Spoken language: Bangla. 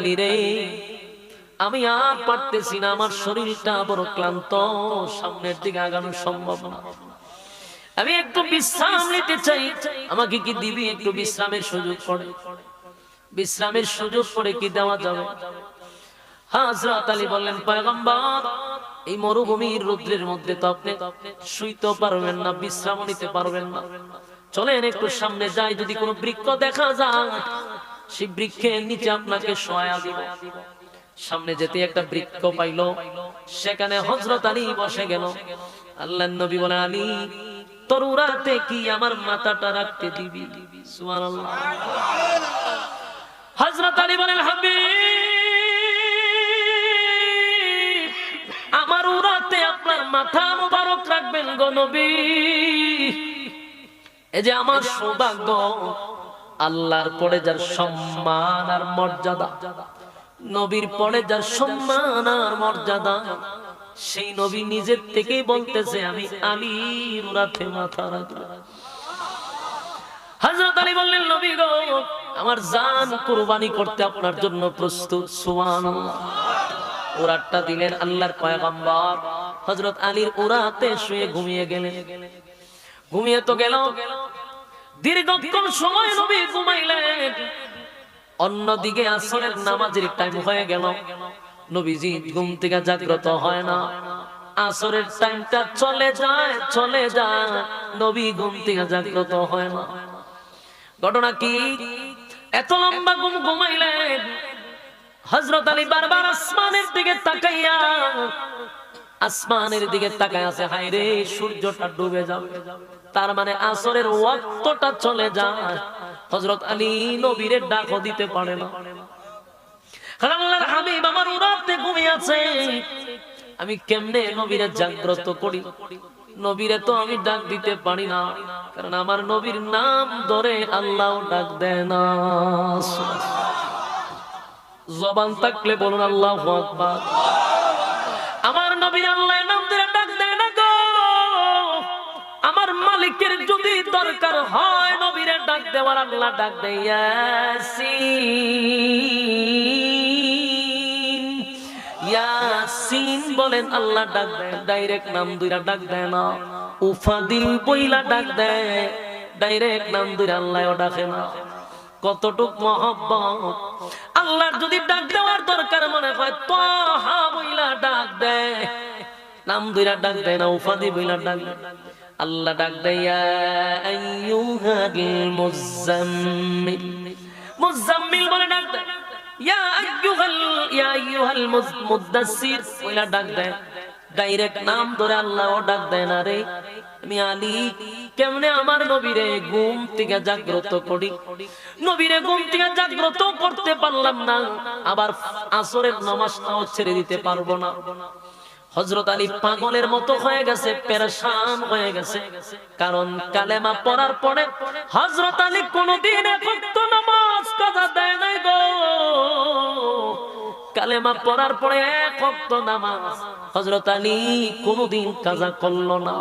আলী রে, আমি আর পারতেছি না, আমার শরীরটা বড় ক্লান্ত, সামনের দিকে আগানো সম্ভব না, আমি একটু বিশ্রাম নিতে চাই, আমাকে কি দিবি একটু বিশ্রামের সুযোগ করে? বিশ্রামের সুযোগ করে কি দেওয়া যাবে? হযরত আলী বললেন, পয়গম্বর, এই মরুভূমির রৌদ্রের মধ্যে তো আপনি শুইতে পারবেন না, বিশ্রাম নিতে পারবেন না, চলেন একটু সামনে যাই, যদি কোনো বৃক্ষ দেখা যায় সেই বৃক্ষের নিচে আপনাকে শোয়া দিব। সামনে যেতে একটা বৃক্ষ পাইল, সেখানে হযরত আলী বসে গেল। আল্লাহর নবী বলে, আলী, তোর উরাতে কি আমার মাথাটা রাখতে দিবি? সুবহানাল্লাহ। হযরত আলী বলেন, হাবিব, আমার উরাতে আপনার মাথা মুবারক রাখবেন গো নবী। এই যে আমার সৌভাগ্য, আল্লাহর পরে যার সম্মান আর মর্যাদা, নবীর পরে যার সম্মান আর মর্যাদা, সেই নবী নিজের থেকেই বলতেছে, আমি আলীর উরাতে মাথা রাখবো। হযরত আলী বললেন, নবী গো, আমার জান কুরবানি করতে আপনার জন্য প্রস্তুত। সুবহানাল্লাহ। উরাতটা দিলেন আল্লাহর পয়গম্বর। হযরত আলীর উরাতে শুয়ে ঘুমিয়ে গেলেন। ঘুমিয়ে তো গেল, দীর্ঘক্ষণ সময় নবী ঘুমাইলেন। অন্যদিকে আসরের নামাজের টাইম হয়ে গেল, নবীজি ঘুম থেকে জাগ্রত হয় না। আসরের টাইমটা চলে যায়, নবী ঘুম থেকে জাগ্রত হয় না। ঘটনা কি? এত লম্বা ঘুম ঘুমাইলেন। হযরত আলী বারবার আসমানের দিকে তাকাইয়া, আসমানের দিকে তাকায় আছে, হায় রে, সূর্যটা ডুবে যাবে, তার মানে আসরের ওয়াক্তটা চলে যায়। হযরত আলী নবীরে ডাকও দিতে পারে না। আল্লাহর হাবিব আমার উরাতে ঘুমিয়ে আছে, আমি কেমনে নবীরে জাগ্রত করি? নবীরে তো আমি ডাক দিতে পারি না, কারণ আমার নবীর নাম ধরে আল্লাহ ডাক দেয় না। জবান থাকলে বলুন আল্লাহু আকবার। আমার নবীর আল্লাহ নাম ধরে ডাক দেয় না গো। আমার মালিকের যদি দরকার হয় নবীরে ডাক দেওয়ার, আল্লাহ ডাক দেয়, ইয়াসিন, ইয়াসিন বলেন, আল্লাহ ডাক দেয়, ডাইরেক্ট নাম ধরে ডাক দেয় না। উফাদিল বইলা ডাক দেয়, ডাইরেক্ট নাম ধরে আল্লাহও ডাকে না। কতটুক মহব্বত! আল্লাহর যদি ডাক দেওয়ার দরকার মনে হয়, তাহা বইলা ডাক দেয়, নাম ধরে ডাক দেয় না, উফাদি বইলা ডাক দেয়। আল্লাহ ডাক দেয়, ইয়া আইয়ুহাল মুযাম্মিল, মুযাম্মিল বলে ডাক দেয়, ইয়া আইয়ুহাল মুদাসসির বইলা ডাক দেয়। ডাইরেক্ট নাম ধরে আল্লাহও ডাক দেয় না। রে, আমি আলী কেমনে আমার নবীরে ঘুম থেকে জাগ্রত করি? নবীরে ঘুম থেকে জাগ্রত করতে পারলাম না, আবার আসরের নামাজটাও ছেড়ে দিতে পারবো না। হযরত আলী পাগলের মতো হয়ে গেছে, পেরেশান হয়ে গেছে। কারণ কালেমা পড়ার পরে হযরত আলী কোনদিন এক ওয়াক্ত নামাজ কাজা দেয় নাই গো। কালেমা পড়ার পরে এক ওয়াক্ত নামাজ হযরত আলী কোনদিন কাজা করলো না।